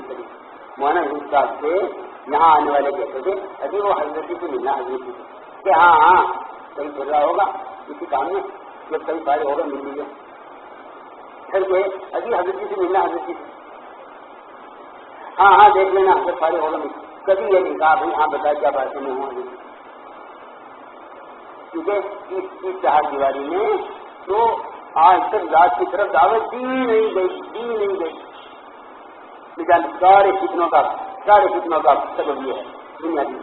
کریم مولانا حضور صاحب سے یہاں آنے والے کہتے تھے ابھی وہ حضرت سے ملنا حضرت سے کہ ہاں کہیں چل رہا ہوگا کسی کام میں جب کہیں فارغ ہوگا مل لیجیے پھر کہ ابھی حضرت سے ملنا حضرت سے ہاں دیکھ لینا جب فارغ ہوگا مل کبھی یہ نہیں کہا بھائی ہاں بتا کیا بات میں ہوں حضرت کیونکہ اس چار دیواری میں تو آج تک ذات کی طرف دعوت دی نہیں گئی سارے فتنوں کا سبب یہ ہے دنیا کی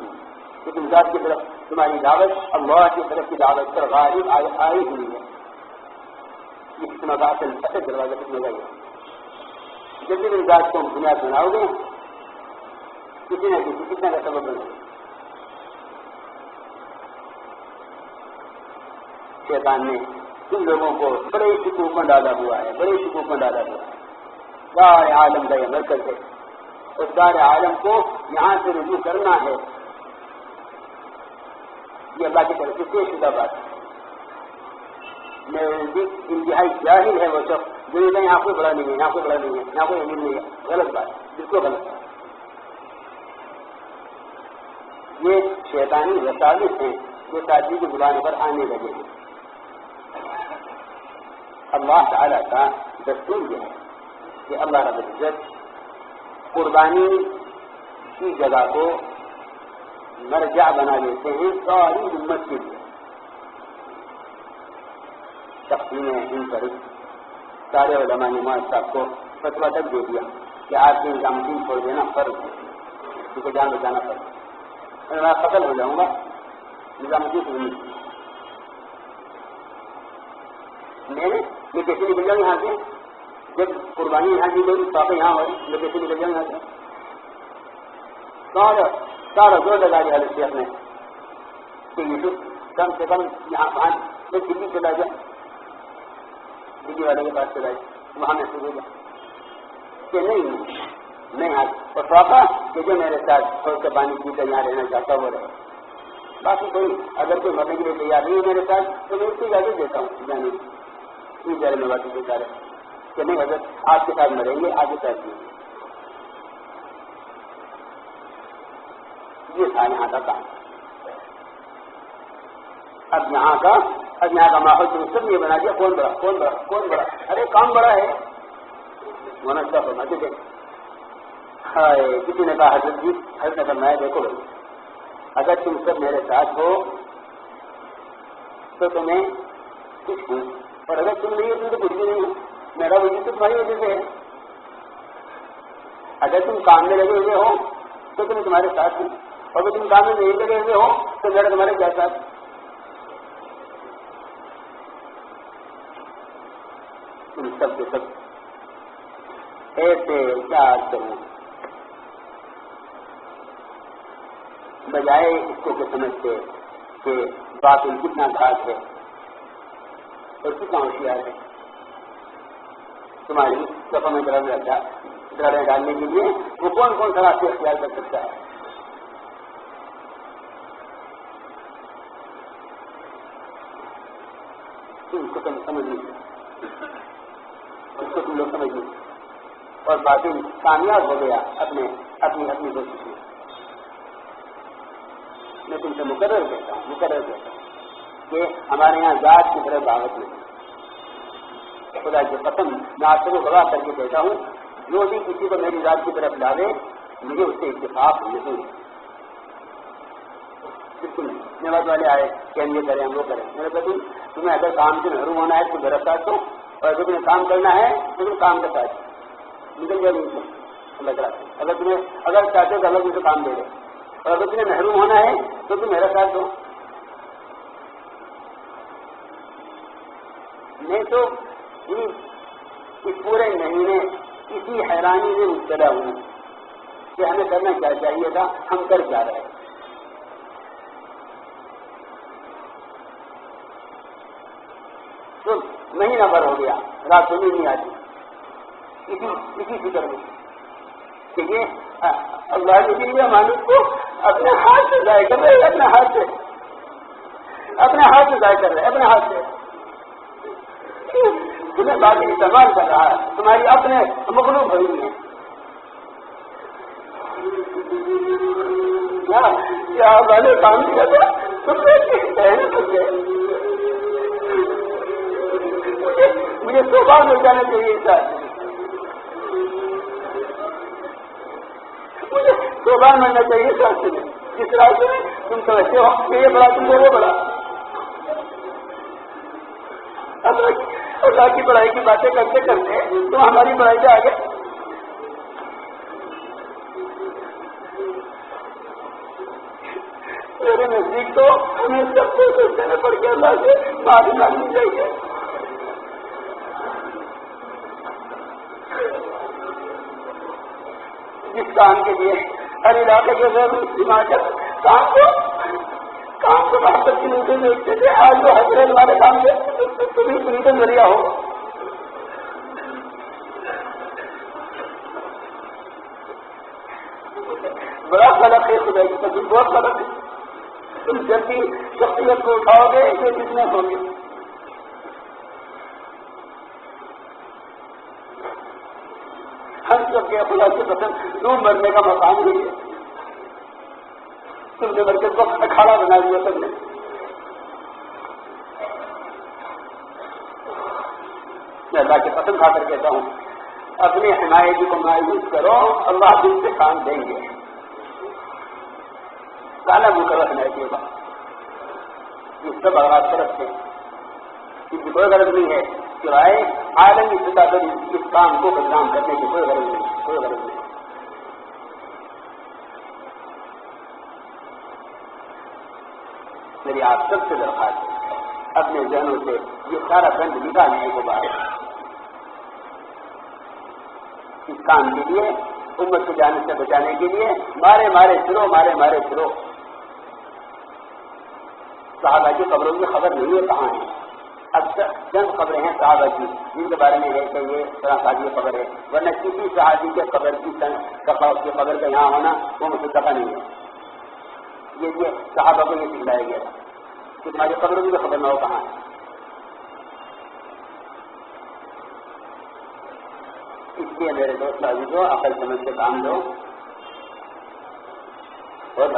لیکن ذات کی طرف تمہاری دعوت اللہ کی طرف کی دعوت پر غالب آئی ہوئی ہے یہ فتنوں کا اصل دروازہ فتنے کا یہ جب بھی ذات کو بنیاد بناؤ گے کسی نہ کسی فتنے کا سبب بنے شیطان نے ان لوگوں کو بڑے شکوک میں ڈالا ہوا ہے دار عالم کا یہ مرکز ہے اس دار عالم کو یہاں سے رجوع کرنا ہے یہ اللہ کی طرف سے طے شدہ بات ہے میرے نزدیک انتہائی جاہل ہے وہ سب جو یہاں کوئی بڑا نہیں ہے یہاں کوئی امیر نہیں ہے غلط بات ہے بالکل غلط ہے یہ شیطانی وساوس ہیں جو ساتھی کی زبان پر آنے لگے ہیں اللہ تعالیٰ کا دستور یہ ہے کہ اللہ رب العزت قربانی کی جگہ کو مرجع بنا لیتے ہیں ساری امت کے لیے تقسیم ان پر سارے علماء نے مولانا صاحب کو فتویٰ تک دے دیا کہ آپ کے نظام الدین چھوڑ دینا فرض ہے کیونکہ جان بچانا فرض ہے میں قتل ہو جاؤں گا نظام الدین سے نہیں میں کیسے نکل جاؤں یہاں سے جب قربانی یہاں کی گئی پاپا یہاں ہوئی میں کیسے نکل جاؤں یہاں سے سارا زور لگا دیا حضرت شیخ نے کہ یوسف کم سے کم یہاں پانچ میں دلی چلا جائے دلی والے کے پاس چلا جائے وہاں محسوس ہو جائے کہ نہیں میں اور پاپا کہ جو میرے ساتھ تھوڑا سا پانی پی کر یہاں رہنا چاہتا وہ رہے باقی کوئی اگر کوئی مرنے کے لیے تیار نہیں ہے میرے ساتھ تو میں اس کو اجازت دیتا ہوں جانے کی بارے میں بات بیچارے کہ نہیں حضرت آپ کے ساتھ مریں گے آگے ساتھ دیں یہ تھا یہاں کا کام اب یہاں کا ماحول تو سب نے بنا دیا کون بڑا ارے کام بڑا ہے مولانا صاحب فرماتے تھے کسی نے کہا حضرت جی حضرت نے فرمایا دیکھو بھائی اگر تم سب میرے ساتھ ہو تو تمہیں کچھ ہوں اور اگر تم نہیں ہو تو کچھ بھی نہیں ہو میرا وجود تو تمہاری وجہ سے ہے اگر تم کام میں لگے ہوئے ہو تو تم تمہارے ساتھ ہوں اور اگر تم کام میں نہیں لگے ہوئے ہو تو میرا تمہارے کیا ساتھ تم سب کے سب ایسے کیا کروں بجائے اس کو کہ سمجھتے کہ باطل کتنا گھاٹ ہے اور کتنا ہوشیار ہے تمہاری سفر میں درجہ ڈالنے کے لیے وہ کون سا راستے اختیار کر سکتا ہے اس کو تم سمجھ لیجیے اس کو تم لوگ سمجھ لیجیے اور باطل کامیاب ہو گیا اپنی کوشش میں تم سے مقرر کہتا ہوں کہ ہمارے یہاں ذات کی طرف دعوت نہیں خدا کی قسم میں آپ سے گواہ کر کے کہتا ہوں جو بھی کسی کو میری ذات کی طرف ڈالے مجھے اس سے اتفاق نہیں بالکل نہیں نواز والے آئے کہ ہم یہ کریں ہم وہ کریں میں نے کہا تمہیں اگر کام سے محروم ہونا ہے تو میرا ساتھ دو اور اگر تمہیں کام کرنا ہے تو تم کام کا ساتھ نکل جائے اللہ تعالیٰ اگر چاہتے ہو تو اللہ تم سے کام دے دے اور اگر تمہیں محروم ہونا ہے تو تم میرا ساتھ دو میں تو اس پورے مہینے اسی حیرانی میں مبتلا ہوں کہ ہمیں کرنا کیا چاہیے تھا ہم کر کیا رہے تو مہینہ بھر ہو گیا رات کو نہیں آتی اسی فکر میں کہ یہ اللہ کے لیے مالک کو اپنے ہاتھ سے ضائع کر رہے اپنے ہاتھ سے ضائع کر رہے اپنے ہاتھ سے تمہیں باقی استعمال کر رہا ہے تمہاری اپنے مغلوب ہوئی ہیں کیا میں نے کام کیا تھا تم نے مجھے صبح مل جانا چاہیے سر، مجھے صبح ملنا چاہیے سر سے جس طرح سے تم سمجھتے ہو کہ یہ بڑا تم کو وہ بڑا اللہ کی بڑائی کی باتیں کرتے کرتے تم ہماری بڑائی سے آگے میرے نزدیک تو ہمیں سب کو سوچنے پڑ کے اللہ سے معافی مانگنی چاہیے. جس کام کے لیے ہر علاقے کے ہماچل کام کو محبت کی نیچے دیکھتے تھے، آج وہ حضرت والے کام سے تمہیں پوری کا ذریعہ ہو. بڑا فرق ہے خدا کی قسم، بہت فرق ہے. تم جب بھی شخصیت کو اٹھاؤ گے یہ کتنے ہوں گے. ہم سب کے خدا سے پسند دور مرنے کا مقام نہیں ہے. تم نے مرکز کو اکھاڑا بنا دیا سب نے. میں اللہ کے قسم کھا کر کہتا ہوں اپنی حمایتی کو مایوس کرو، اللہ دل سے کام دیں گے. کالا مقرر حمایتی ہوگا. یہ سب آغاز طرف سے اس کی کوئی غرض نہیں ہے سوائے عالمی سطح پر اس کام کو بدنام کرنے کی کوئی غرض نہیں، کوئی غرض نہیں. میری آپ سب سے درخواست ہے اپنے ذہنوں سے یہ سارا گند نکالنے کو بعد اس کام کے لیے امت کو جانے سے بچانے کے لیے مارے پھرو. صحابہ کی قبروں کی خبر نہیں ہے کہاں ہے. اکثر چند خبریں ہیں صحابہ کی جن کے بارے میں ہے کہ یہ صحابی کی خبر ہے، ورنہ کسی صحابی کے قبر کی قبر کا یہاں ہونا وہ مصدقہ نہیں ہے. یہ صحابہ کو یہ سکھلایا گیا تھا کہ تمہاری قبروں کی خبر نہ ہو کہاں ہے. اس لیے میرے دوست عزیزوں عقل سمجھ سے کام لو اور